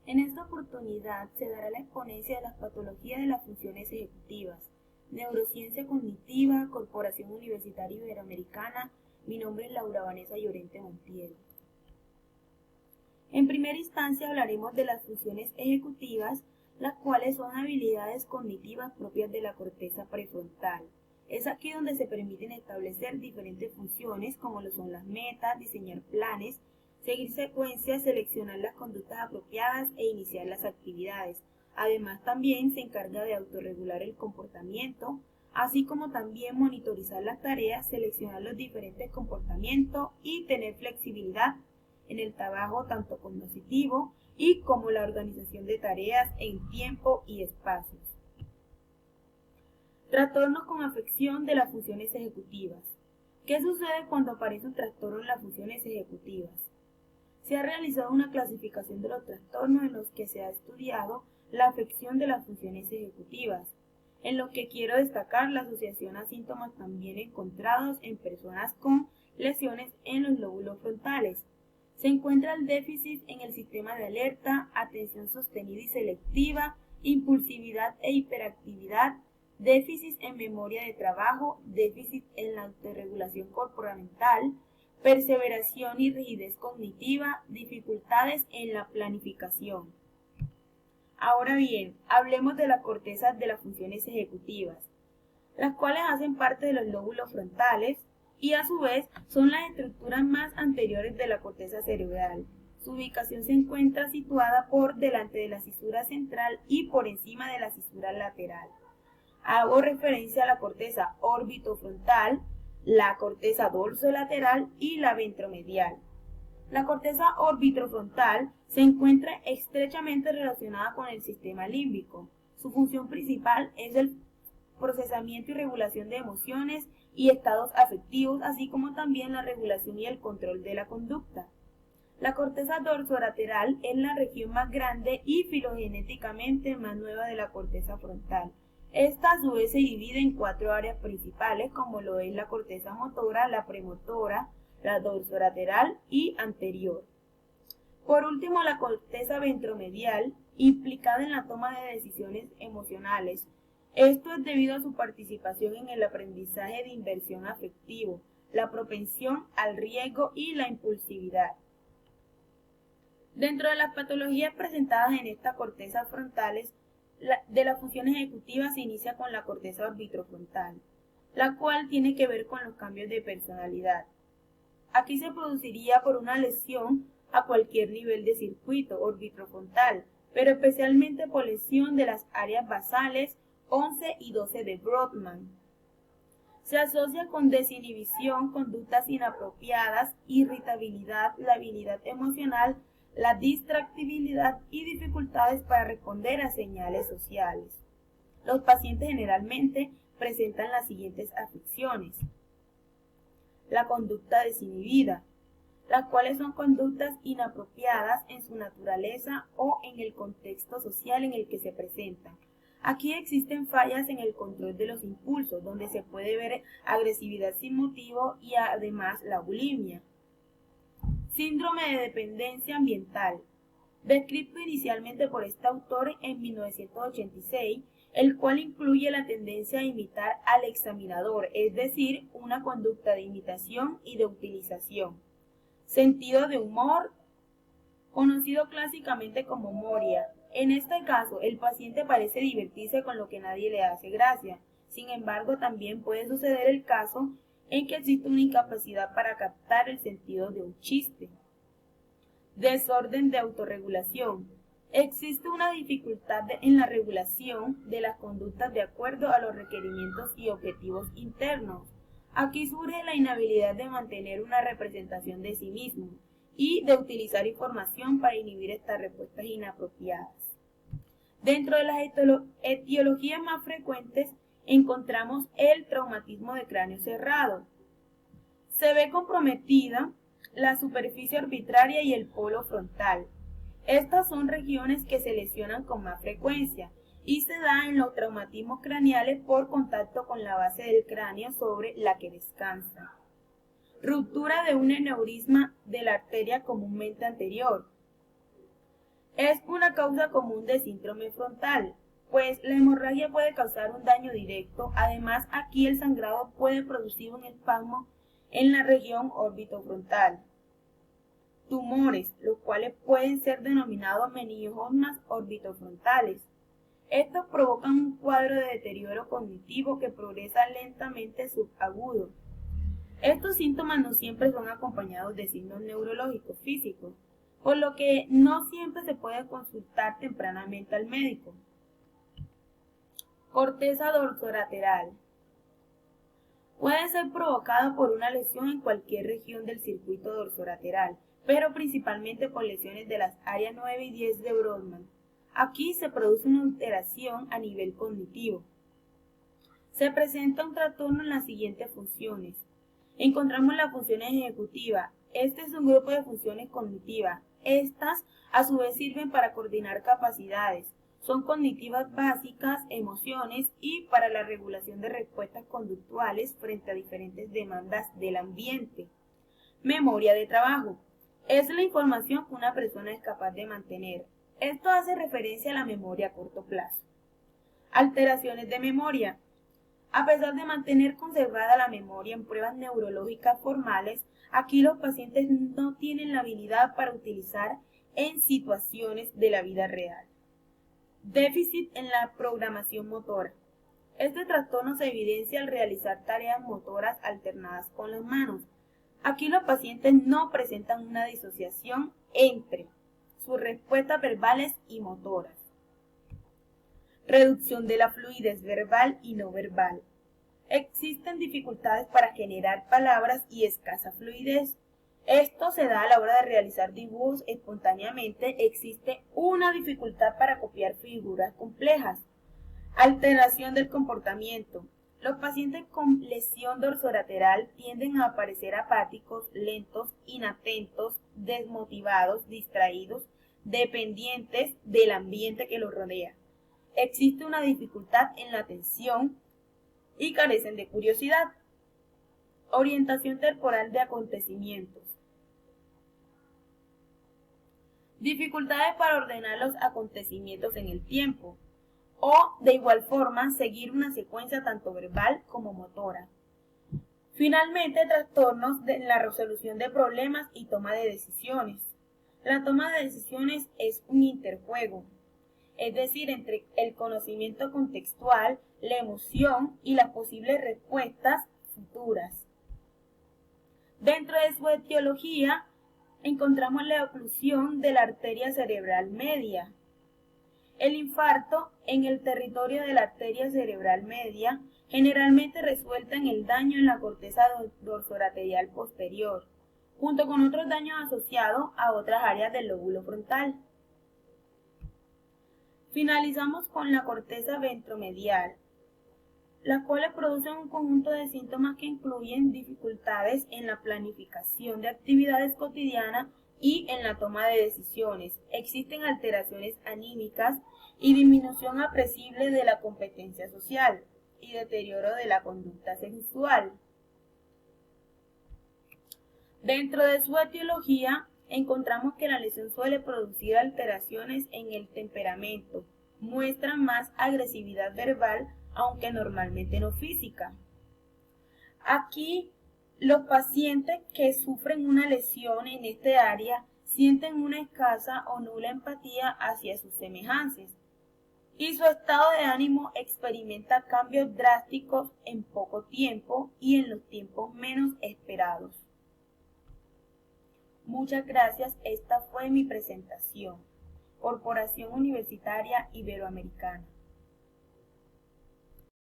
En esta oportunidad se dará la exponencia de las patologías de las funciones ejecutivas, neurociencia cognitiva, Corporación Universitaria Iberoamericana. Mi nombre es Laura Vanessa Llorente Montiel. En primera instancia hablaremos de las funciones ejecutivas, las cuales son habilidades cognitivas propias de la corteza prefrontal. Es aquí donde se permiten establecer diferentes funciones como lo son las metas, diseñar planes, seguir secuencias, seleccionar las conductas apropiadas e iniciar las actividades. Además, también se encarga de autorregular el comportamiento, así como también monitorizar las tareas, seleccionar los diferentes comportamientos y tener flexibilidad en el trabajo tanto cognitivo y como la organización de tareas en tiempo y espacios. Trastornos con afección de las funciones ejecutivas. ¿Qué sucede cuando aparece un trastorno en las funciones ejecutivas? Se ha realizado una clasificación de los trastornos en los que se ha estudiado la afección de las funciones ejecutivas, en lo que quiero destacar la asociación a síntomas también encontrados en personas con lesiones en los lóbulos frontales. Se encuentra el déficit en el sistema de alerta, atención sostenida y selectiva, impulsividad e hiperactividad, déficit en memoria de trabajo, déficit en la autorregulación comportamental, perseveración y rigidez cognitiva, dificultades en la planificación. Ahora bien, hablemos de la corteza de las funciones ejecutivas, las cuales hacen parte de los lóbulos frontales y a su vez son las estructuras más anteriores de la corteza cerebral. Su ubicación se encuentra situada por delante de la cisura central y por encima de la cisura lateral. Hago referencia a la corteza orbitofrontal, la corteza dorsolateral y la ventromedial. La corteza orbitofrontal se encuentra estrechamente relacionada con el sistema límbico. Su función principal es el procesamiento y regulación de emociones y estados afectivos, así como también la regulación y el control de la conducta. La corteza dorsolateral es la región más grande y filogenéticamente más nueva de la corteza frontal. Esta a su vez se divide en 4 áreas principales, como lo es la corteza motora, la premotora, la dorsolateral y anterior. Por último, la corteza ventromedial, implicada en la toma de decisiones emocionales. Esto es debido a su participación en el aprendizaje de inversión afectivo, la propensión al riesgo y la impulsividad. Dentro de las patologías presentadas en esta corteza frontales, de las funciones ejecutivas se inicia con la corteza orbitofrontal, la cual tiene que ver con los cambios de personalidad. Aquí se produciría por una lesión a cualquier nivel de circuito orbitofrontal, pero especialmente por lesión de las áreas basales 11 y 12 de Brodmann. Se asocia con desinhibición, conductas inapropiadas, irritabilidad, labilidad emocional, la distractibilidad y dificultades para responder a señales sociales. Los pacientes generalmente presentan las siguientes afecciones. La conducta desinhibida, las cuales son conductas inapropiadas en su naturaleza o en el contexto social en el que se presentan. Aquí existen fallas en el control de los impulsos, donde se puede ver agresividad sin motivo y además la bulimia. Síndrome de dependencia ambiental, descrito inicialmente por este autor en 1986, el cual incluye la tendencia a imitar al examinador, es decir, una conducta de imitación y de utilización. Sentido de humor, conocido clásicamente como moria. En este caso, el paciente parece divertirse con lo que nadie le hace gracia. Sin embargo, también puede suceder el caso en que existe una incapacidad para captar el sentido de un chiste. Desorden de autorregulación. Existe una dificultad en la regulación de las conductas de acuerdo a los requerimientos y objetivos internos. Aquí surge la inhabilidad de mantener una representación de sí mismo y de utilizar información para inhibir estas respuestas inapropiadas. Dentro de las etiologías más frecuentes encontramos el traumatismo de cráneo cerrado. Se ve comprometida la superficie arbitraria y el polo frontal. Estas son regiones que se lesionan con más frecuencia y se da en los traumatismos craneales por contacto con la base del cráneo sobre la que descansa. Ruptura de un aneurisma de la arteria comúnmente anterior. Es una causa común de síndrome frontal, pues la hemorragia puede causar un daño directo. Además, aquí el sangrado puede producir un espasmo en la región orbitofrontal. Tumores, los cuales pueden ser denominados meningiomas orbitofrontales. Estos provocan un cuadro de deterioro cognitivo que progresa lentamente subagudo. Estos síntomas no siempre son acompañados de signos neurológicos físicos, por lo que no siempre se puede consultar tempranamente al médico. Corteza dorsolateral. Puede ser provocada por una lesión en cualquier región del circuito dorsolateral, pero principalmente por lesiones de las áreas 9 y 10 de Brodmann. Aquí se produce una alteración a nivel cognitivo. Se presenta un trastorno en las siguientes funciones. Encontramos las funciones ejecutivas. Este es un grupo de funciones cognitivas. Estas, a su vez, sirven para coordinar capacidades. Son cognitivas básicas, emociones y para la regulación de respuestas conductuales frente a diferentes demandas del ambiente. Memoria de trabajo. Es la información que una persona es capaz de mantener. Esto hace referencia a la memoria a corto plazo. Alteraciones de memoria. A pesar de mantener conservada la memoria en pruebas neurológicas formales, aquí los pacientes no tienen la habilidad para utilizar en situaciones de la vida real. Déficit en la programación motora. Este trastorno se evidencia al realizar tareas motoras alternadas con las manos. Aquí los pacientes no presentan una disociación entre sus respuestas verbales y motoras. Reducción de la fluidez verbal y no verbal. Existen dificultades para generar palabras y escasa fluidez. Esto se da a la hora de realizar dibujos espontáneamente. Existe una dificultad para copiar figuras complejas. Alteración del comportamiento. Los pacientes con lesión dorsolateral tienden a parecer apáticos, lentos, inatentos, desmotivados, distraídos, dependientes del ambiente que los rodea. Existe una dificultad en la atención y carecen de curiosidad. Orientación temporal de acontecimientos. Dificultades para ordenar los acontecimientos en el tiempo, o de igual forma seguir una secuencia tanto verbal como motora. Finalmente, trastornos en la resolución de problemas y toma de decisiones. La toma de decisiones es un interjuego, es decir, entre el conocimiento contextual, la emoción y las posibles respuestas futuras. Dentro de su etiología, encontramos la oclusión de la arteria cerebral media. El infarto en el territorio de la arteria cerebral media generalmente resulta en el daño en la corteza dorsolateral posterior, junto con otros daños asociados a otras áreas del lóbulo frontal. Finalizamos con la corteza ventromedial, las cuales producen un conjunto de síntomas que incluyen dificultades en la planificación de actividades cotidianas y en la toma de decisiones. Existen alteraciones anímicas y disminución apreciable de la competencia social y deterioro de la conducta sexual. Dentro de su etiología, encontramos que la lesión suele producir alteraciones en el temperamento, muestran más agresividad verbal, aunque normalmente no física. Aquí, los pacientes que sufren una lesión en este área sienten una escasa o nula empatía hacia sus semejantes y su estado de ánimo experimenta cambios drásticos en poco tiempo y en los tiempos menos esperados. Muchas gracias, esta fue mi presentación. Corporación Universitaria Iberoamericana.